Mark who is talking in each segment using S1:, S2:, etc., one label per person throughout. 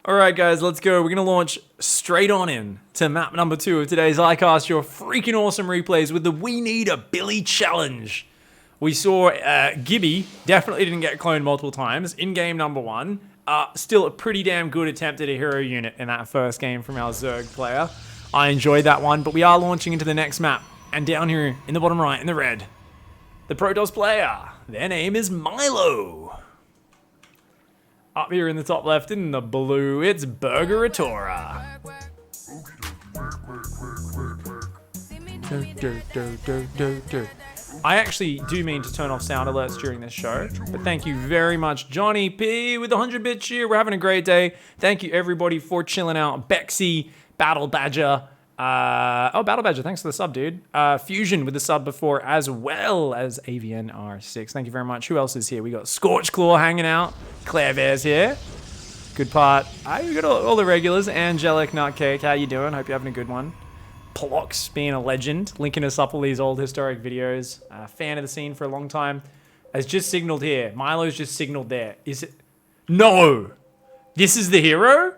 S1: All right, guys, let's go. We're going to launch straight on in to map number 2 of today's iCast, your freaking awesome replays with the We Need a Billy challenge. We saw Gibby definitely didn't get cloned multiple times in game number 1. Still a pretty damn good attempt at a hero unit in that first game from our Zerg player. I enjoyed that one, but we are launching into the next map. And down here in the bottom right, in the red, the Protoss player. Their name is Milo. Up here in the top left in the blue, it's Burgeratora. I actually do mean to turn off sound alerts during this show, but thank you very much, Johnny P with the 100 bits here. We're having a great day. Thank you everybody for chilling out. Bexy, Battle Badger. Battle Badger, thanks for the sub, dude. Fusion with the sub before, as well as AVNR6. Thank you very much. Who else is here? We got Scorch Claw hanging out. Claire Bear's here. Good part. We got all the regulars. Angelic Nutcake, how you doing? Hope you're having a good one. Plox being a legend, linking us up all these old historic videos. Fan of the scene for a long time. Has just signaled here. Milo's just signaled there. Is it? No! This is the hero?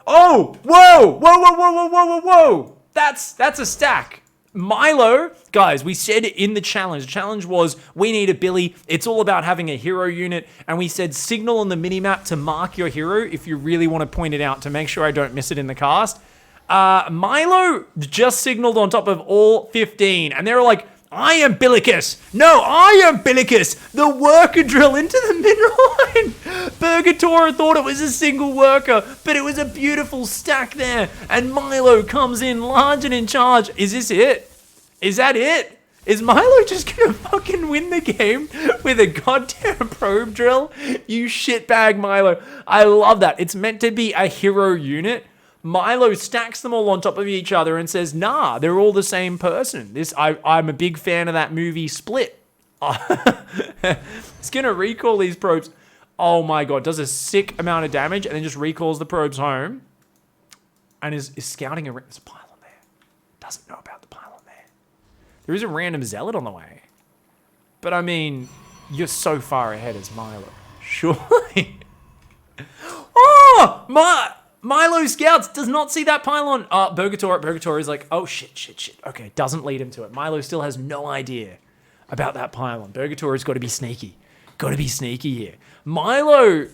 S1: Oh, whoa. That's a stack. Milo, guys, we said in the challenge was we need a Billy. It's all about having a hero unit. And we said signal on the minimap to mark your hero if you really want to point it out to make sure I don't miss it in the cast. Milo just signaled on top of all 15 and they were like, I am Billicus. No, I am Billicus. The worker drill into the mineral line. Burgatora thought it was a single worker, but it was a beautiful stack there. And Milo comes in large and in charge. Is this it? Is that it? Is Milo just gonna fucking win the game with a goddamn probe drill? You shitbag, Milo. I love that. It's meant to be a hero unit. Milo stacks them all on top of each other and says, nah, they're all the same person. I'm a big fan of that movie Split. It's going to recall these probes. Oh my god, does a sick amount of damage and then just recalls the probes home. And is scouting a... There's a pylon there. Doesn't know about the pylon there. There is a random zealot on the way. But I mean, you're so far ahead as Milo. Surely. Oh, Milo Scouts does not see that pylon. Burgatora is like, oh shit. Okay, doesn't lead him to it. Milo still has no idea about that pylon. Burgatora's got to be sneaky. Got to be sneaky here. Milo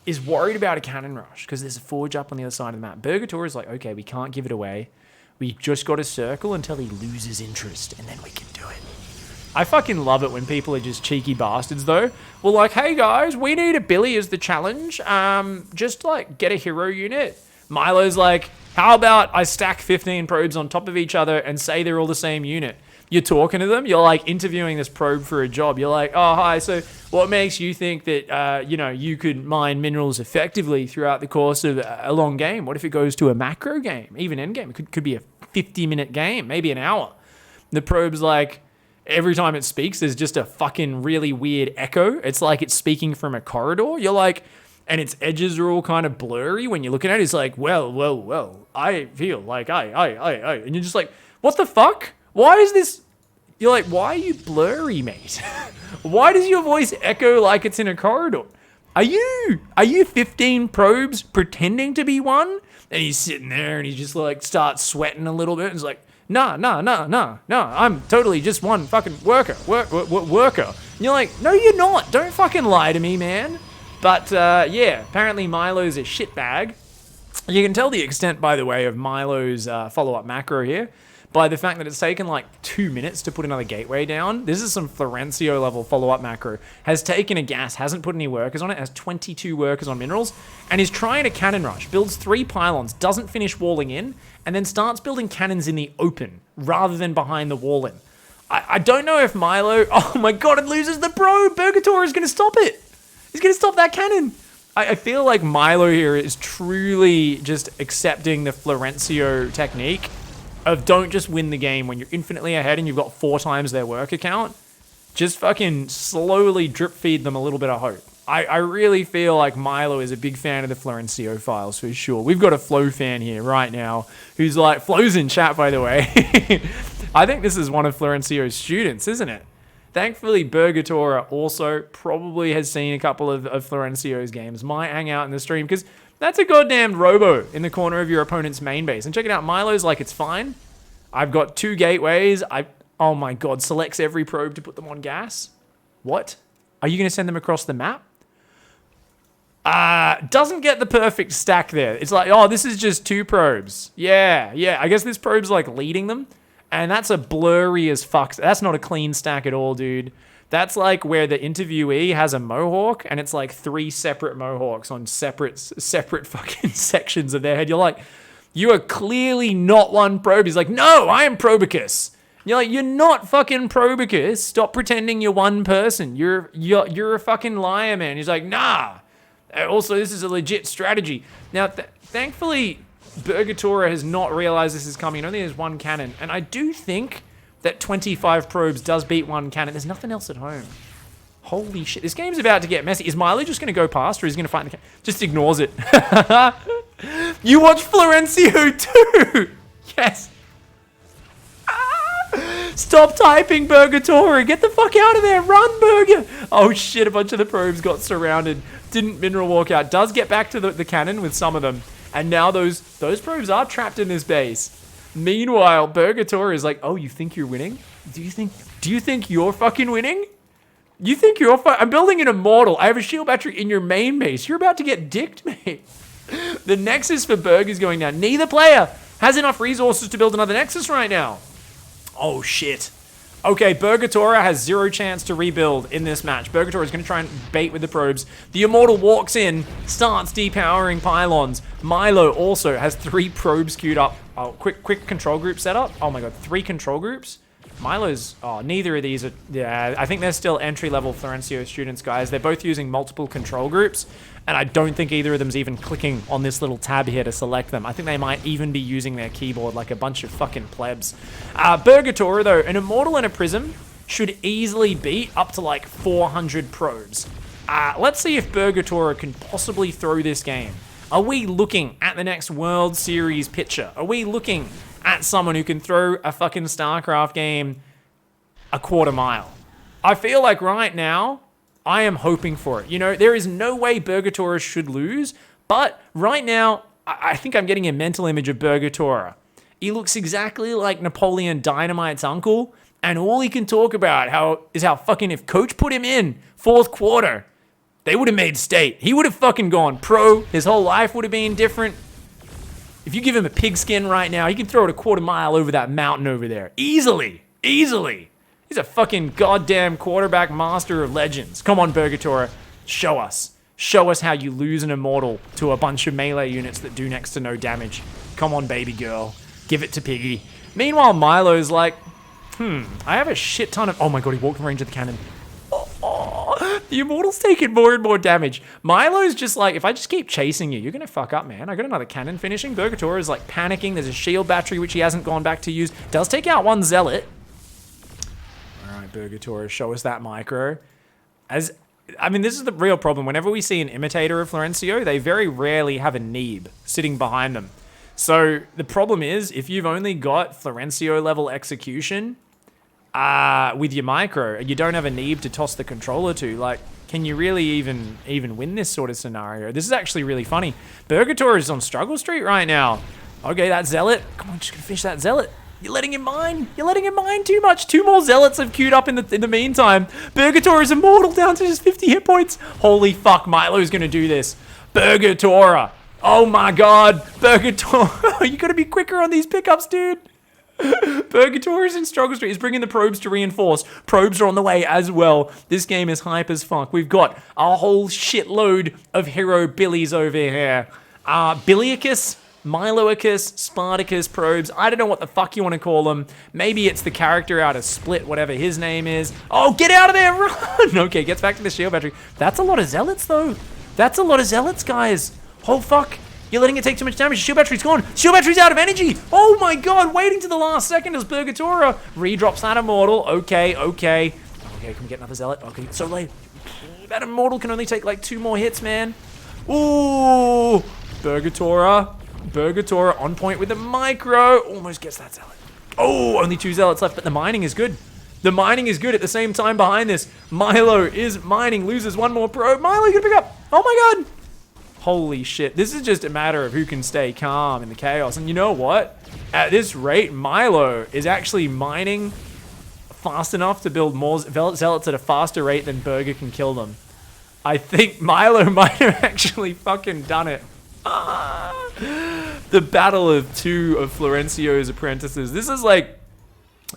S1: is worried about a cannon rush because there's a forge up on the other side of the map. Burgatora is like, okay, we can't give it away. We just got to circle until he loses interest and then we can do it. I fucking love it when people are just cheeky bastards, though. Well, like, hey, guys, we need a Billy as the challenge. Just, like, get a hero unit. Milo's like, how about I stack 15 probes on top of each other and say they're all the same unit? You're talking to them. You're, like, interviewing this probe for a job. You're like, oh, hi, so what makes you think that, you could mine minerals effectively throughout the course of a long game? What if it goes to a macro game, even end game? It could be a 50-minute game, maybe an hour. The probe's like... Every time it speaks, there's just a fucking really weird echo. It's like it's speaking from a corridor. You're like, and its edges are all kind of blurry when you're looking at it. It's like, well, I feel like I. And you're just like, what the fuck? Why is this? You're like, why are you blurry, mate? Why does your voice echo like it's in a corridor? Are you 15 probes pretending to be one? And he's sitting there and he just like starts sweating a little bit. And he's like, No, I'm totally just one fucking worker. And you're like, no, you're not. Don't fucking lie to me, man. But, yeah, apparently Milo's a shitbag. You can tell the extent, by the way, of Milo's follow-up macro here by the fact that it's taken like 2 minutes to put another gateway down. This is some Florencio level follow-up macro. Has taken a gas, hasn't put any workers on it, has 22 workers on minerals, and is trying a cannon rush. Builds 3 pylons, doesn't finish walling in, and then starts building cannons in the open rather than behind the wall in. I don't know if Milo... Oh my god, it loses the probe! Burgatora is going to stop it! He's going to stop that cannon! I feel like Milo here is truly just accepting the Florencio technique of don't just win the game when you're infinitely ahead and you've got 4 times their work account. Just fucking slowly drip feed them a little bit of hope. I really feel like Milo is a big fan of the Florencio files for sure. We've got a Flo fan here right now who's like, Flo's in chat, by the way. I think this is one of Florencio's students, isn't it? Thankfully, Burgatora also probably has seen a couple of Florencio's games. Might hang out in the stream because that's a goddamn robo in the corner of your opponent's main base. And check it out, Milo's like, it's fine. I've got 2 gateways. Oh my god, selects every probe to put them on gas. What? Are you going to send them across the map? Doesn't get the perfect stack there. It's like, oh, this is just 2 probes. Yeah. I guess this probe's like leading them. And that's a blurry as fuck. That's not a clean stack at all, dude. That's like where the interviewee has a mohawk and it's like 3 separate mohawks on separate fucking sections of their head. You're like, you are clearly not one probe. He's like, no, I am Probicus. You're like, you're not fucking Probicus. Stop pretending you're one person. You're a fucking liar, man. He's like, nah. Also, this is a legit strategy. Now, thankfully, Burgatora has not realized this is coming. Only there's 1 cannon. And I do think that 25 probes does beat 1 cannon. There's nothing else at home. Holy shit. This game's about to get messy. Is Milo just going to go past or is he going to fight the cannon? Just ignores it. You watch Florencio too. Yes. Stop typing, Burgatora. Get the fuck out of there. Run, Burger. Oh shit, a bunch of the probes got surrounded. Didn't mineral walk out. Does get back to the cannon with some of them. And now those probes are trapped in this base. Meanwhile, Burgatora is like, oh, you think you're winning? Do you think you're fucking winning? You think you're I'm building an immortal. I have a shield battery in your main base. You're about to get dicked, mate. The Nexus for Burg is going down. Neither player has enough resources to build another Nexus right now. Oh, shit. Okay, Burgatora has 0 chance to rebuild in this match. Burgatora is going to try and bait with the probes. The Immortal walks in, starts depowering pylons. Milo also has 3 probes queued up. Oh, quick control group setup. Oh my god, 3 control groups? Milo's... Oh, neither of these are... Yeah, I think they're still entry-level Florencio students, guys. They're both using multiple control groups. And I don't think either of them's even clicking on this little tab here to select them. I think they might even be using their keyboard like a bunch of fucking plebs. Burgatora, though, an Immortal and a Prism should easily beat up to like 400 probes. Let's see if Burgatora can possibly throw this game. Are we looking at the next World Series pitcher? Are we looking at someone who can throw a fucking StarCraft game a quarter mile? I feel like right now, I am hoping for it. You know, there is no way Burgatora should lose, but right now, I think I'm getting a mental image of Burgatora. He looks exactly like Napoleon Dynamite's uncle, and all he can talk about is how fucking if coach put him in 4th quarter, they would have made state. He would have fucking gone pro. His whole life would have been different. If you give him a pigskin right now, he can throw it a quarter mile over that mountain over there. Easily. He's a fucking goddamn quarterback master of legends. Come on, Burgatora. Show us. Show us how you lose an Immortal to a bunch of melee units that do next to no damage. Come on, baby girl. Give it to Piggy. Meanwhile, Milo's like, I have a shit ton of... Oh my god, he walked in range of the cannon. The Immortal's taking more and more damage. Milo's just like, if I just keep chasing you, you're going to fuck up, man. I got another cannon finishing. Burgatora is like panicking. There's a shield battery, which he hasn't gone back to use. Does take out 1 Zealot. Burgatora, show us that micro. This is the real problem. Whenever we see an imitator of Florencio, they very rarely have a Neeb sitting behind them. So the problem is, if you've only got Florencio level execution with your micro, and you don't have a Neeb to toss the controller to, like, can you really even win this sort of scenario? This is actually really funny. Burgatora is on struggle street right now. Okay, that Zealot. Come on, just gonna finish that Zealot. You're letting him mine. You're letting him mine too much. 2 more Zealots have queued up in the meantime. Burgatora is Immortal down to just 50 hit points. Holy fuck, Milo's going to do this. Burgatora. Oh my god. Burgatora. You got to be quicker on these pickups, dude. Burgatora is in struggle street. He's bringing the probes to reinforce. Probes are on the way as well. This game is hype as fuck. We've got a whole shitload of hero Billies over here. Biliacus, Miloicus, Spartacus probes. I don't know what the fuck you want to call them. Maybe it's the character out of Split, whatever his name is. Oh, get out of there, run! Okay, gets back to the shield battery. That's a lot of Zealots, though. That's a lot of Zealots, guys. Oh, fuck. You're letting it take too much damage. Shield battery's gone. Shield battery's out of energy. Oh, my God. Waiting to the last second as Burgatora redrops that Immortal. Okay. Okay, can we get another Zealot? Okay, it's so late. That Immortal can only take, like, 2 more hits, man. Ooh. Burgatora on point with the micro. Almost gets that Zealot. Oh, only 2 Zealots left, but the mining is good. The mining is good. At the same time behind this, Milo is mining, loses one more probe. Milo gonna pick up. Oh my god. Holy shit. This is just a matter of who can stay calm in the chaos. And you know what? At this rate, Milo is actually mining fast enough to build more zealots at a faster rate than Burger can kill them. I think Milo might have actually fucking done it. The battle of two of Florencio's apprentices. This is like,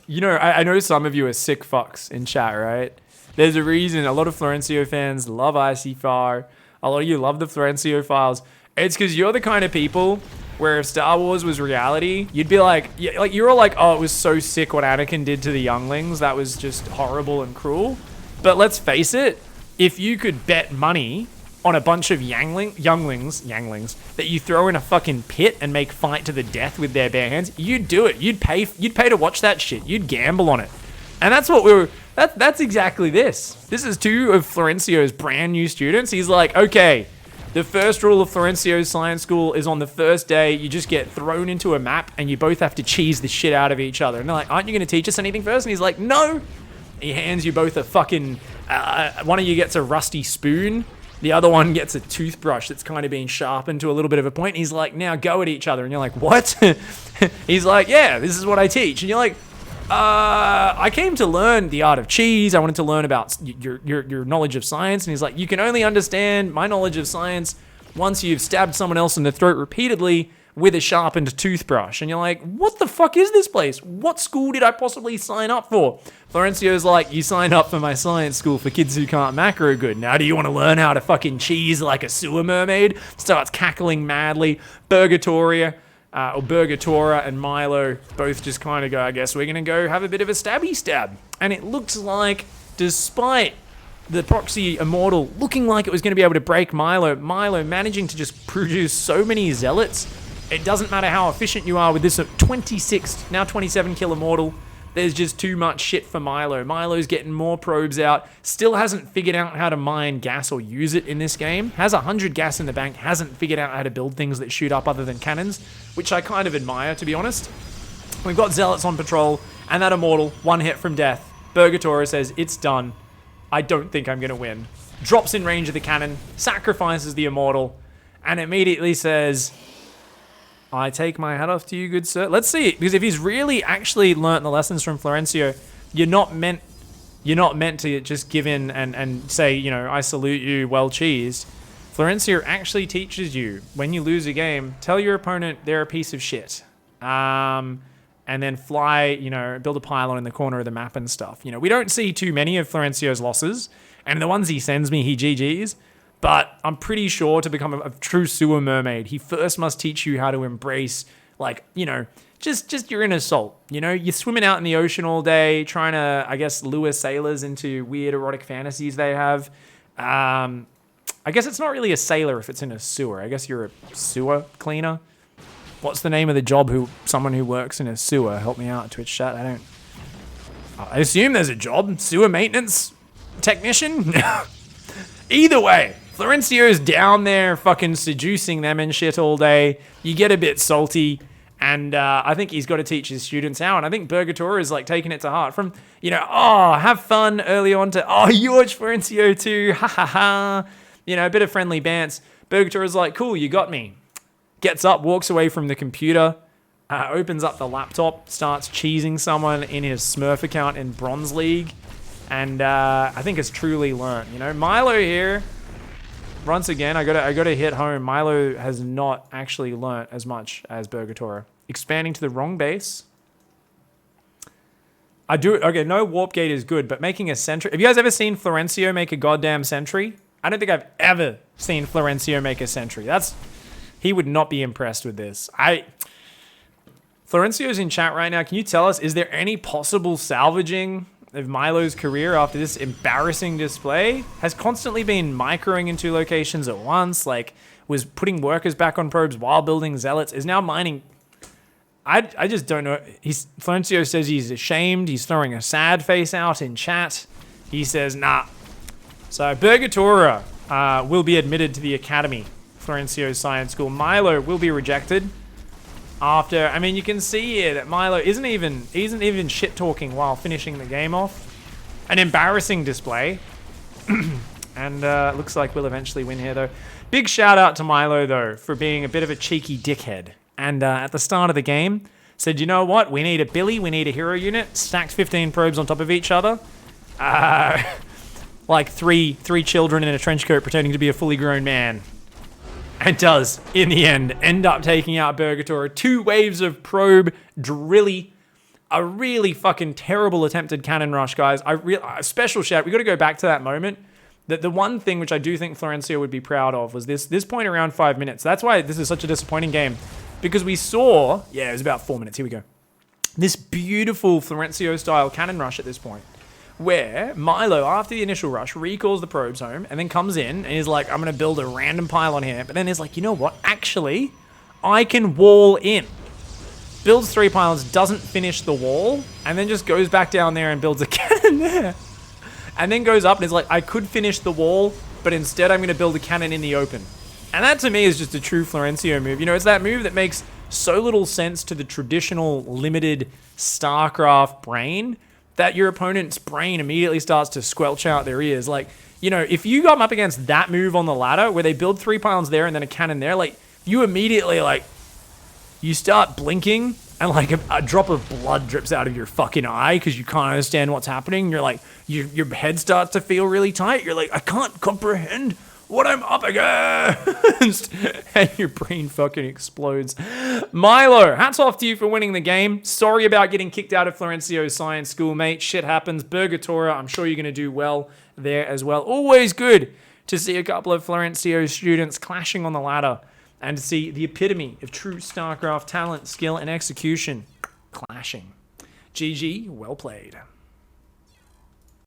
S1: you know, I know some of you are sick fucks in chat, right? There's a reason a lot of Florencio fans love Icyfar. A lot of you love the Florencio files. It's because you're the kind of people where if Star Wars was reality, you'd be like, yeah, like you're all like, oh, it was so sick what Anakin did to the younglings. That was just horrible and cruel. But let's face it, if you could bet money on a bunch of younglings that you throw in a fucking pit and make fight to the death with their bare hands, you'd do it. You'd pay to watch that shit. You'd gamble on it. And that's what we were. That's exactly this. This is two of Florencio's brand new students. He's like, okay, the first rule of Florencio's science school is on the first day, you just get thrown into a map and you both have to cheese the shit out of each other. And they're like, aren't you going to teach us anything first? And he's like, no. He hands you both a fucking, one of you gets a rusty spoon. The other one gets a toothbrush that's kind of been sharpened to a little bit of a point. And he's like, now go at each other. And you're like, what? He's like, yeah, this is what I teach. And you're like, I came to learn the art of cheese. I wanted to learn about your knowledge of science. And he's like, you can only understand my knowledge of science once you've stabbed someone else in the throat repeatedly with a sharpened toothbrush. And you're like, what the fuck is this place? What school did I possibly sign up for? Florencio's like, you signed up for my science school for kids who can't macro good. Now do you want to learn how to fucking cheese like a sewer mermaid? Starts cackling madly. Burgatora and Milo both just kind of go, I guess we're going to go have a bit of a stabby stab. And it looks like, despite the proxy immortal looking like it was going to be able to break Milo managing to just produce so many zealots. It doesn't matter how efficient you are with this 26, now 27 kill immortal. There's just too much shit for Milo. Milo's getting more probes out. Still hasn't figured out how to mine gas or use it in this game. Has 100 gas in the bank. Hasn't figured out how to build things that shoot up other than cannons, which I kind of admire, to be honest. We've got zealots on patrol, and that immortal, one hit from death. Burgatora says, it's done. I don't think I'm going to win. Drops in range of the cannon, sacrifices the immortal, and immediately says, I take my hat off to you, good sir. Let's see, because if he's really actually learnt the lessons from Florencio, you're not meant to just give in and say, you know, I salute you, well cheesed. Florencio actually teaches you, when you lose a game, tell your opponent they're a piece of shit. And then fly, you know, build a pylon in the corner of the map and stuff. You know, we don't see too many of Florencio's losses, and the ones he sends me, he GGs. But I'm pretty sure to become a true sewer mermaid, he first must teach you how to embrace, like, you know, just your inner soul. You know, you're swimming out in the ocean all day, trying to, I guess, lure sailors into weird erotic fantasies they have. I guess it's not really a sailor if it's in a sewer. I guess you're a sewer cleaner. What's the name of the job? Someone who works in a sewer? Help me out, Twitch chat. I assume there's a job. Sewer maintenance technician? Either way, Florencio's down there fucking seducing them and shit all day. You get a bit salty, and I think he's got to teach his students how, and I think Burgatora is like taking it to heart from, you know, oh, have fun early on to, oh, you watch Florencio too, ha ha ha. You know, a bit of friendly bants. Burgatora's like, cool, you got me. Gets up, walks away from the computer, opens up the laptop, starts cheesing someone in his Smurf account in Bronze League. And I think it's truly learned. You know, Milo here, once again, I gotta hit home. Milo has not actually learnt as much as Burgatora. Expanding to the wrong base. Okay, no warp gate is good, but making a sentry. Have you guys ever seen Florencio make a goddamn sentry? I don't think I've ever seen Florencio make a sentry. He would not be impressed with this. Florencio's in chat right now. Can you tell us, is there any possible salvaging of Milo's career after this embarrassing display? Has constantly been microing in 2 locations at once, like was putting workers back on probes while building zealots, is now mining. I just don't know. Florencio says he's ashamed. He's throwing a sad face out in chat. He says, nah. So Burgatora will be admitted to the academy, Florencio's science school. Milo will be rejected. After, I mean, you can see here that Milo isn't even shit-talking while finishing the game off. An embarrassing display. And looks like we'll eventually win here, though. Big shout-out to Milo, though, for being a bit of a cheeky dickhead. And at the start of the game, said, you know what? We need a Billy, we need a hero unit. Stacked 15 probes on top of each other. Like three children in a trench coat pretending to be a fully grown man. And does, in the end up taking out Burgator. 2 waves of probe, drilly. A really fucking terrible attempted cannon rush, guys. Special shout. We got to go back to that moment. The one thing which I do think Florencio would be proud of was this point around 5 minutes. That's why this is such a disappointing game. Because we saw, yeah, it was about 4 minutes. Here we go. This beautiful Florencio-style cannon rush at this point. Where Milo, after the initial rush, recalls the probes home and then comes in and is like, I'm going to build a random pylon here. But then is like, you know what? Actually, I can wall in. Builds 3 pylons, doesn't finish the wall, and then just goes back down there and builds a cannon there. And then goes up and is like, I could finish the wall, but instead I'm going to build a cannon in the open. And that to me is just a true Florencio move. You know, it's that move that makes so little sense to the traditional limited StarCraft brain that your opponent's brain immediately starts to squelch out their ears. Like, you know, if you got up against that move on the ladder where they build 3 pylons there and then a cannon there, like, you immediately, like, you start blinking and, like, a drop of blood drips out of your fucking eye because you can't understand what's happening. You're like, your head starts to feel really tight. You're like, I can't comprehend what I'm up against. And your brain fucking explodes. Milo, hats off to you for winning the game. Sorry about getting kicked out of Florencio's science school, mate. Shit happens. Burgatora, I'm sure you're going to do well there as well. Always good to see a couple of Florencio students clashing on the ladder and to see the epitome of true StarCraft talent, skill, and execution clashing. GG, well played.